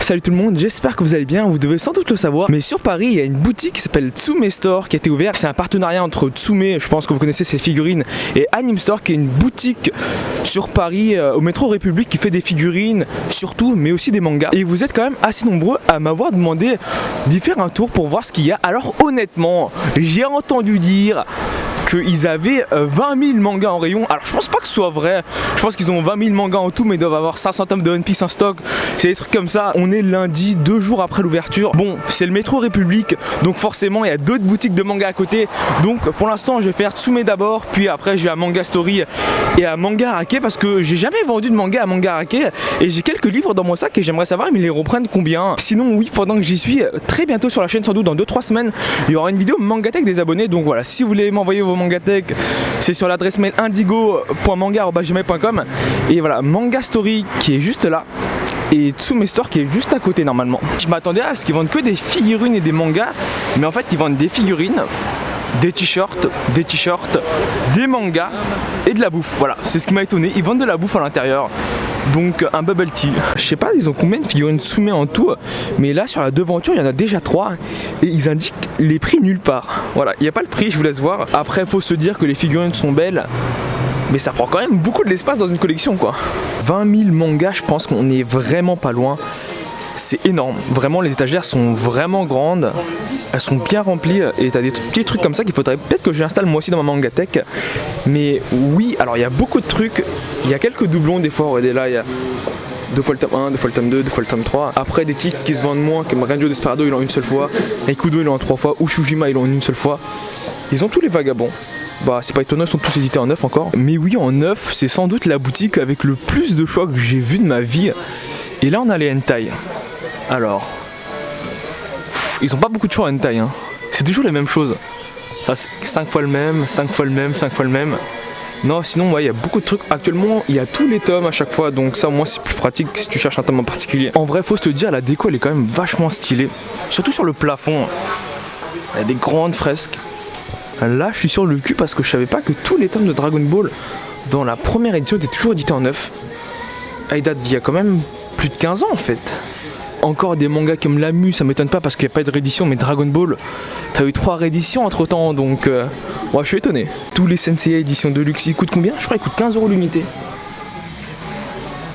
Salut tout le monde, j'espère que vous allez bien, vous devez sans doute le savoir, mais sur Paris il y a une boutique qui s'appelle Tsume Store qui a été ouverte. C'est un partenariat entre Tsume, je pense que vous connaissez ces figurines, et Anime Store qui est une boutique sur Paris au métro République qui fait des figurines surtout, mais aussi des mangas. Et vous êtes quand même assez nombreux à m'avoir demandé d'y faire un tour pour voir ce qu'il y a. Alors honnêtement, j'ai entendu dire qu'ils avaient 20 000 mangas en rayon. Alors je pense pas que ce soit vrai, je pense qu'ils ont 20 000 mangas en tout, mais ils doivent avoir 500 tomes de One Piece en stock. C'est des trucs comme ça. On est lundi, 2 jours après l'ouverture. Bon, c'est le métro République, donc forcément il y a d'autres boutiques de mangas à côté. Donc pour l'instant je vais faire Tsume d'abord, puis après je vais à Manga Story et à Manga Arake, parce que j'ai jamais vendu de manga à Manga Arake et j'ai quelques livres dans mon sac et j'aimerais savoir mais ils les reprennent combien. Sinon oui, pendant que j'y suis, très bientôt sur la chaîne, sans doute dans 2-3 semaines, il y aura une vidéo Mangatech des abonnés. Donc voilà, si vous voulez m'envoyer vos Mangatech, c'est sur l'adresse mail indigo.manga@gmail.com. Et voilà, Manga Story qui est juste là et Tsume Store qui est juste à côté normalement. Je m'attendais à ce qu'ils vendent que des figurines et des mangas, mais en fait ils vendent des figurines, des t-shirts, des mangas et de la bouffe. Voilà, c'est ce qui m'a étonné, ils vendent de la bouffe à l'intérieur. Donc un bubble tea. Je sais pas ils ont combien de figurines Tsume en tout, mais là sur la devanture il y en a déjà 3 et ils indiquent les prix nulle part. Voilà, il n'y a pas le prix, je vous laisse voir. Après faut se dire que les figurines sont belles, mais ça prend quand même beaucoup de l'espace dans une collection quoi. 20 000 mangas, je pense qu'on est vraiment pas loin. C'est énorme, vraiment les étagères sont vraiment grandes, elles sont bien remplies et t'as des petits trucs comme ça qu'il faudrait peut-être que j'installe moi aussi dans ma Mangatech. Mais oui, alors il y a beaucoup de trucs, il y a quelques doublons des fois, regardez là il y a 2 fois le tome 1, 2 fois le tome 2, 2 fois le tome 3. Après des titres qui se vendent moins, comme Renjo Desperado ils l'ont une seule fois, Ikudo ils l'ont 3 fois, Ushujima ils l'ont une seule fois. Ils ont tous les vagabonds. Bah c'est pas étonnant, ils sont tous édités en neuf encore. Mais oui, en neuf, c'est sans doute la boutique avec le plus de choix que j'ai vu de ma vie. Et là on a les hentai. Alors, ils ont pas beaucoup de choix en hentai, hein. C'est toujours les mêmes choses. Ça, 5 fois le même, 5 fois le même, 5 fois le même. Non, sinon, ouais, il y a beaucoup de trucs. Actuellement, il y a tous les tomes à chaque fois, donc ça, au moins, c'est plus pratique si tu cherches un tome en particulier. En vrai, faut se dire, la déco, elle est quand même vachement stylée. Surtout sur le plafond. Il y a des grandes fresques. Là, je suis sur le cul parce que je savais pas que tous les tomes de Dragon Ball, dans la première édition, étaient toujours édités en neuf. Ah, il date d'il y a quand même plus de 15 ans, en fait. Encore des mangas comme Lamu, ça m'étonne pas parce qu'il n'y a pas de réédition, mais Dragon Ball, t'as eu 3 rééditions entre temps, donc moi je suis étonné. Tous les Sensei édition de luxe, ils coûtent combien? Je crois qu'ils coûtent 15 € l'unité.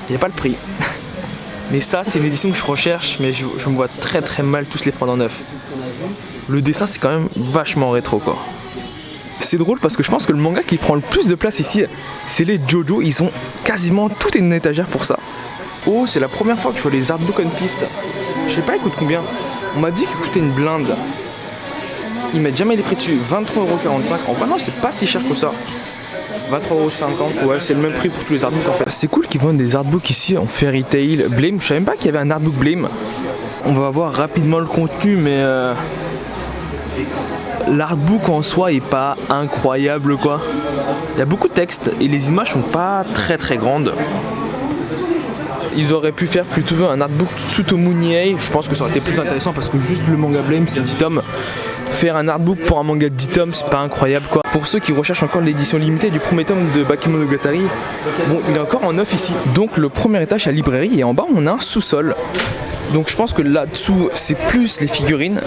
Il n'y a pas le prix. Mais ça, c'est une édition que je recherche, mais je me vois très mal tous les prendre en neuf. Le dessin, c'est quand même vachement rétro quoi. C'est drôle parce que je pense que le manga qui prend le plus de place ici, c'est les JoJo. Ils ont quasiment toute une étagère pour ça. Oh, c'est la première fois que je vois les artbooks One Piece. Je sais pas, ils coûtent combien. On m'a dit qu'ils coûtaient une blinde. Ils mettent jamais les prix dessus. 23,45 €. En vrai, non, c'est pas si cher que ça. 23,50 €. Ouais, c'est le même prix pour tous les artbooks en fait. C'est cool qu'ils vendent des artbooks ici en Fairy Tail, Blame. Je savais même pas qu'il y avait un artbook Blame. On va voir rapidement le contenu, mais l'artbook en soi est pas incroyable quoi. Il y a beaucoup de texte et les images sont pas très grandes. Ils auraient pu faire plutôt un artbook Tsutomu Nihei, je pense que ça aurait été plus intéressant parce que juste le manga Blame c'est 10 tomes. Faire un artbook pour un manga de 10 tomes c'est pas incroyable quoi. Pour ceux qui recherchent encore l'édition limitée du premier tome de Bakemonogatari, bon il est encore en neuf ici. Donc le premier étage c'est la librairie et en bas on a un sous-sol. Donc je pense que là-dessous c'est plus les figurines.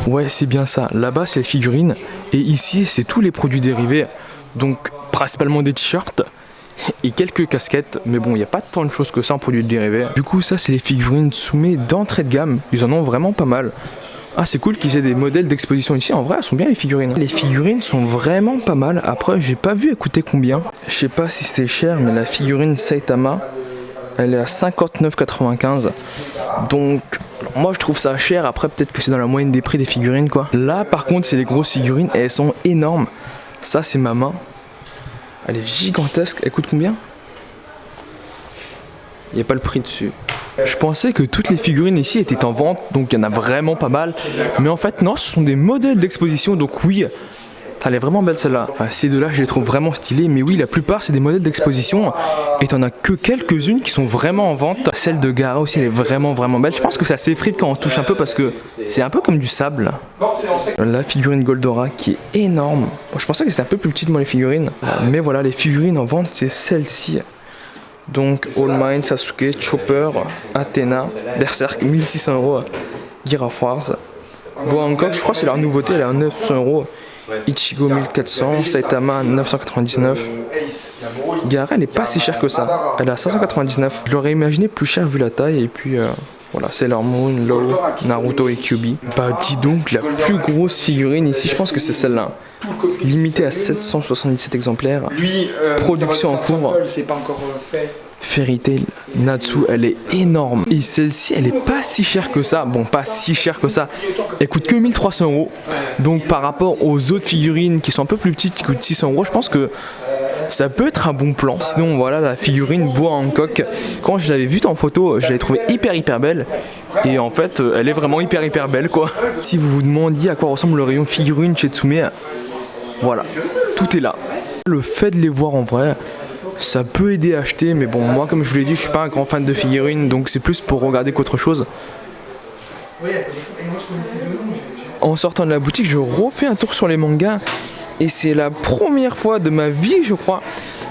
Ouais c'est bien ça, là-bas c'est les figurines et ici c'est tous les produits dérivés. Donc principalement des t-shirts et quelques casquettes, mais bon il n'y a pas tant de choses que ça en produits dérivés. Du coup ça c'est les figurines Tsume d'entrée de gamme, ils en ont vraiment pas mal. Ah c'est cool qu'ils aient des modèles d'exposition ici, en vrai elles sont bien les figurines. Les figurines sont vraiment pas mal, après j'ai pas vu coûter combien. Je sais pas si c'est cher mais la figurine Saitama elle est à 59,95 €. Donc moi je trouve ça cher, après peut-être que c'est dans la moyenne des prix des figurines quoi. Là par contre c'est les grosses figurines et elles sont énormes. Ça c'est ma main. Elle est gigantesque, elle coûte combien? Il n'y a pas le prix dessus. Je pensais que toutes les figurines ici étaient en vente, donc il y en a vraiment pas mal. Mais en fait non, ce sont des modèles d'exposition, donc oui, elle est vraiment belle celle-là. Enfin, ces deux-là je les trouve vraiment stylées, mais oui la plupart c'est des modèles d'exposition. Et t'en as que quelques-unes qui sont vraiment en vente. Celle de Gaara aussi elle est vraiment belle. Je pense que ça s'effrite quand on touche un peu parce que c'est un peu comme du sable. La figurine Goldora qui est énorme. Je pensais que c'était un peu plus petite moi les figurines. Mais voilà les figurines en vente c'est celle-ci. Donc All Might, Sasuke, Chopper, Athena, Berserk 1600 €, Gear of Wars. Boa Hancock, je crois que c'est leur nouveauté, elle est à 900 €. Ichigo 1400, Saitama 999. Gaara elle est pas si chère que ça, elle est à 599. Je l'aurais imaginé plus cher vu la taille et puis voilà, Sailor Moon, Law, Naruto et Kyuubi. Bah dis donc, la plus grosse figurine ici, je pense que c'est celle-là. Limitée à 777 exemplaires. Production en cours. Fairy Tail Natsu, elle est énorme. Et celle-ci, elle est pas si chère que ça. Bon, pas si chère que ça. Elle coûte que 1300 €. Donc par rapport aux autres figurines qui sont un peu plus petites, qui coûtent 600 €, je pense que ça peut être un bon plan. Sinon voilà, la figurine Boa Hancock, quand je l'avais vue en photo, je l'avais trouvée hyper belle. Et en fait, elle est vraiment hyper belle quoi. Si vous vous demandiez à quoi ressemble le rayon figurine chez Tsume, voilà, tout est là. Le fait de les voir en vrai, ça peut aider à acheter, mais bon, moi comme je vous l'ai dit, je suis pas un grand fan de figurines, donc c'est plus pour regarder qu'autre chose. En sortant de la boutique, je refais un tour sur les mangas, et c'est la première fois de ma vie, je crois,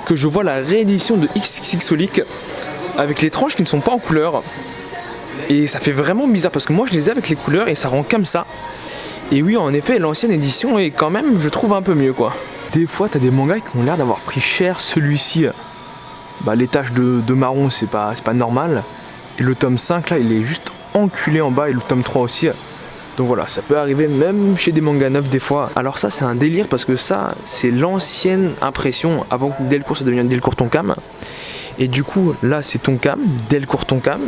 que je vois la réédition de XXXolic avec les tranches qui ne sont pas en couleur. Et ça fait vraiment bizarre, parce que moi je les ai avec les couleurs et ça rend comme ça. Et oui, en effet, l'ancienne édition est quand même, je trouve, un peu mieux quoi. Des fois, t'as des mangas qui ont l'air d'avoir pris cher. Celui-ci, bah, les taches de marron, c'est pas normal. Et le tome 5, là, il est juste enculé en bas. Et le tome 3 aussi. Donc voilà, ça peut arriver même chez des mangas neufs des fois. Alors ça, c'est un délire parce que ça, c'est l'ancienne impression avant que Delcourt ça devienne Delcourt Tonkam. Et du coup, là, c'est Tonkam, Delcourt Tonkam.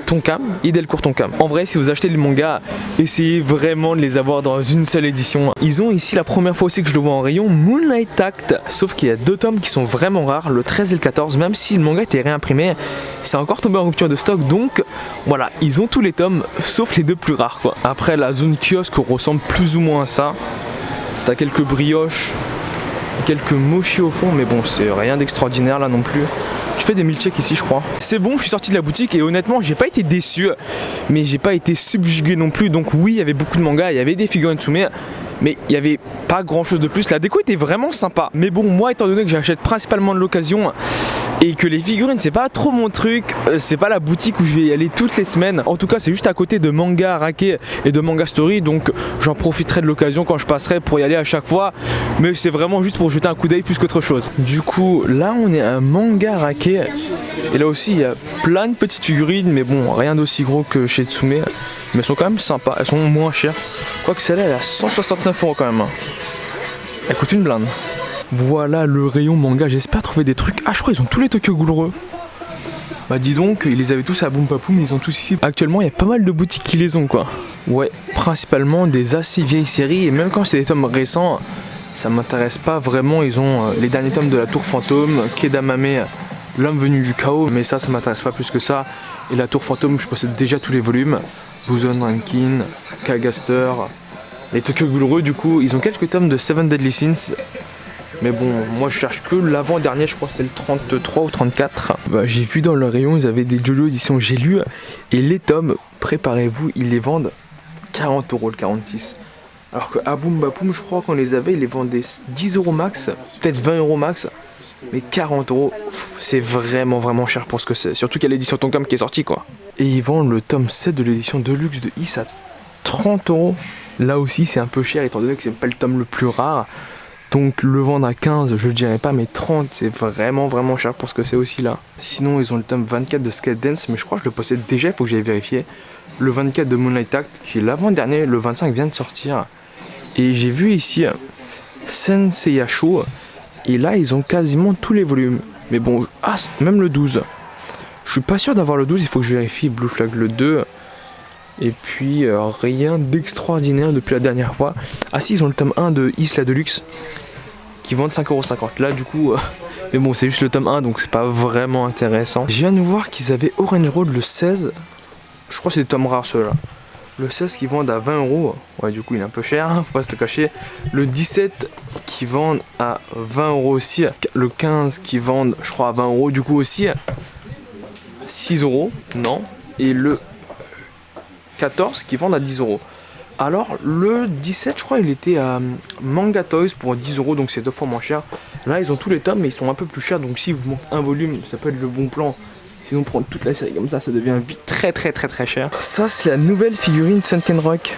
Tonkam et Delcourt Tonkam. En vrai, si vous achetez les mangas, essayez vraiment de les avoir dans une seule édition. Ils ont ici la première fois aussi que je le vois en rayon Moonlight Act, sauf qu'il y a deux tomes qui sont vraiment rares, le 13 et le 14, même si le manga était réimprimé, c'est encore tombé en rupture de stock, donc voilà, ils ont tous les tomes, sauf les deux plus rares quoi. Après, la zone kiosque ressemble plus ou moins à ça. T'as quelques brioches, quelques mochis au fond, mais bon, c'est rien d'extraordinaire là non plus. Je fais des milkshakes ici, je crois. C'est bon, je suis sorti de la boutique et honnêtement, j'ai pas été déçu, mais j'ai pas été subjugué non plus. Donc oui, il y avait beaucoup de mangas, il y avait des figurines Tsume, mais il y avait pas grand chose de plus. La déco était vraiment sympa. Mais bon, moi, étant donné que j'achète principalement de l'occasion et que les figurines, c'est pas trop mon truc, c'est pas la boutique où je vais y aller toutes les semaines. En tout cas, c'est juste à côté de Manga Arake et de Manga Story, donc j'en profiterai de l'occasion quand je passerai pour y aller à chaque fois. Mais c'est vraiment juste pour jeter un coup d'œil plus qu'autre chose. Du coup, là, on est à Manga Arake. Et là aussi, il y a plein de petites figurines, mais bon, rien d'aussi gros que chez Tsume. Mais elles sont quand même sympas, elles sont moins chères. Quoique celle-là, elle est à 169 € quand même. Elle coûte une blinde. Voilà le rayon manga, j'espère trouver des trucs. Ah, je crois qu'ils ont tous les Tokyo Ghoul. Bah dis donc, ils les avaient tous à Boom Papoum, ils ont tous ici. Actuellement, il y a pas mal de boutiques qui les ont quoi. Ouais, principalement des assez vieilles séries, et même quand c'est des tomes récents, ça m'intéresse pas vraiment. Ils ont les derniers tomes de la Tour Fantôme, Kedamame, L'Homme Venu du Chaos, mais ça m'intéresse pas plus que ça. Et la Tour Fantôme, je possède déjà tous les volumes. Buzon Rankin, Kagaster, les Tokyo Ghoul du coup, ils ont quelques tomes de Seven Deadly Sins. Mais bon, moi je cherche que l'avant-dernier, je crois que c'était le 33 ou 34. Bah, j'ai vu dans le rayon, ils avaient des JoJo édition J'ai lu. Et les tomes, préparez-vous, ils les vendent 40 € le 46. Alors qu'à Boom Bapoum, je crois qu'on les avait, ils les vendaient 10 € max, peut-être 20 € max. Mais 40 €, c'est vraiment cher pour ce que c'est. Surtout qu'il y a l'édition Tonkam qui est sortie quoi. Et ils vendent le tome 7 de l'édition Deluxe de Is à 30 €. Là aussi c'est un peu cher étant donné que c'est pas le tome le plus rare. Donc le vendre à 15, je le dirais pas, mais 30 c'est vraiment cher pour ce que c'est aussi là. Sinon ils ont le tome 24 de Skate Dance, mais je crois que je le possède déjà, il faut que j'aille vérifier. Le 24 de Moonlight Act, qui est l'avant-dernier, le 25 vient de sortir. Et j'ai vu ici Senseiya Show. Et là, ils ont quasiment tous les volumes. Mais bon, ah, même le 12. Je suis pas sûr d'avoir le 12, il faut que je vérifie. Blue Flag le 2. Et puis, rien d'extraordinaire depuis la dernière fois. Ah si, ils ont le tome 1 de Isla Deluxe. Qui vendent 5,50 €. Là, du coup... mais bon, c'est juste le tome 1, donc c'est pas vraiment intéressant. Je viens de voir qu'ils avaient Orange Road le 16. Je crois que c'est des tomes rares, ceux-là. Le 16 qui vendent à 20 €, ouais du coup il est un peu cher, hein, faut pas se le cacher. Le 17 qui vendent à 20 € aussi. Le 15 qui vendent je crois à 20 € du coup aussi. 6 €, non. Et le 14 qui vendent à 10 €. Alors le 17 je crois il était à Manga Toys pour 10 €, donc c'est 2 fois moins cher. Là ils ont tous les tomes mais ils sont un peu plus chers, donc si vous manque un volume ça peut être le bon plan. Sinon prendre toute la série comme ça devient vite très cher. Ça c'est la nouvelle figurine Sunken Rock.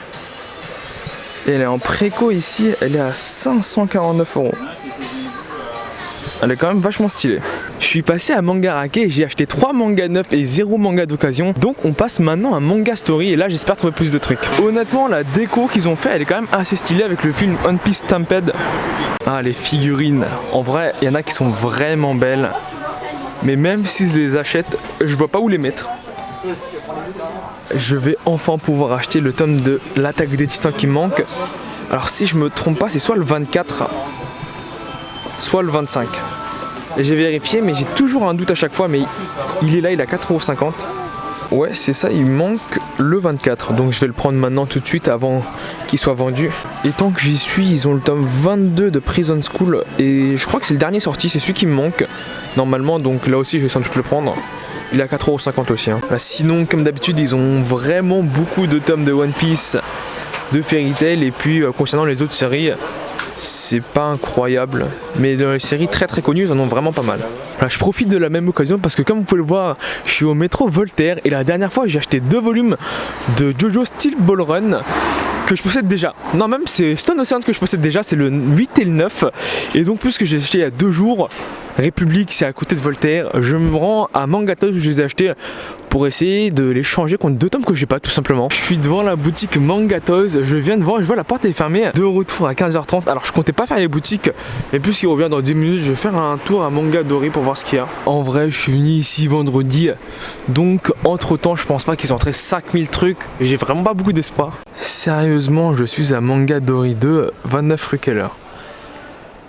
Et elle est en préco ici, elle est à 549 €. Elle est quand même vachement stylée. Je suis passé à Manga Rake et j'ai acheté 3 mangas neufs et 0 manga d'occasion. Donc on passe maintenant à Manga Story et là j'espère trouver plus de trucs. Honnêtement la déco qu'ils ont fait elle est quand même assez stylée avec le film One Piece Stampede. Ah les figurines, en vrai il y en a qui sont vraiment belles. Mais même si je les achète, je vois pas où les mettre. Je vais enfin pouvoir acheter le tome de l'Attaque des Titans qui manque. Alors si je me trompe pas c'est soit le 24 soit le 25. Et j'ai vérifié mais j'ai toujours un doute à chaque fois, mais il est là, il est à 4,50 €. Ouais c'est ça, il manque le 24, donc je vais le prendre maintenant tout de suite avant qu'il soit vendu. Et tant que j'y suis, ils ont le tome 22 de Prison School et je crois que c'est le dernier sorti, c'est celui qui me manque normalement, donc là aussi je vais sans doute le prendre. Il est à 4,50 € aussi hein. Là, sinon comme d'habitude ils ont vraiment beaucoup de tomes de One Piece, de Fairy Tail, et puis concernant les autres séries c'est pas incroyable, mais dans les séries très connues ils en ont vraiment pas mal. Là, je profite de la même occasion parce que comme vous pouvez le voir je suis au métro Voltaire et la dernière fois j'ai acheté 2 volumes de JoJo Steel Ball Run que je possède déjà. Non même c'est Stone Ocean que je possède déjà, c'est le 8 et le 9, et donc plus que j'ai acheté il y a 2 jours. République c'est à côté de Voltaire, je me rends à Manga Toys où je les ai achetés pour essayer de les changer contre 2 tomes que j'ai pas tout simplement. Je suis devant la boutique Manga Toys, je viens de voir, je vois la porte est fermée, de retour à 15h30. Alors je comptais pas faire les boutiques, mais puisqu'il revient dans 10 minutes, je vais faire un tour à Manga Dory pour voir ce qu'il y a. En vrai je suis venu ici vendredi, donc entre temps je pense pas qu'ils ont entré 5000 trucs, j'ai vraiment pas beaucoup d'espoir. Sérieusement je suis à Manga Dory 2, 29 rue Keller.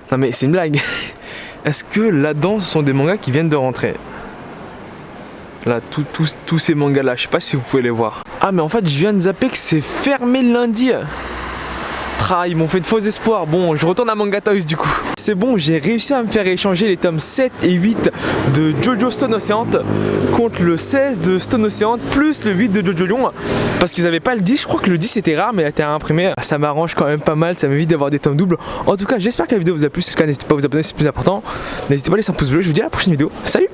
Non mais c'est une blague. Est-ce que là-dedans ce sont des mangas qui viennent de rentrer? Là, tous ces mangas là, je sais pas si vous pouvez les voir. Ah mais en fait je viens de zapper que c'est fermé lundi. Ils m'ont fait de faux espoirs. Bon, je retourne à Manga Toys du coup. C'est bon, j'ai réussi à me faire échanger les tomes 7 et 8 de JoJo Stone Ocean contre le 16 de Stone Ocean plus le 8 de JoJo Lion, parce qu'ils avaient pas le 10. Je crois que le 10 était rare mais il a été imprimé. Ça m'arrange quand même pas mal, ça m'évite d'avoir des tomes doubles. En tout cas j'espère que la vidéo vous a plu. Si c'est le cas, n'hésitez pas à vous abonner, c'est le plus important. N'hésitez pas à laisser un pouce bleu. Je vous dis à la prochaine vidéo. Salut!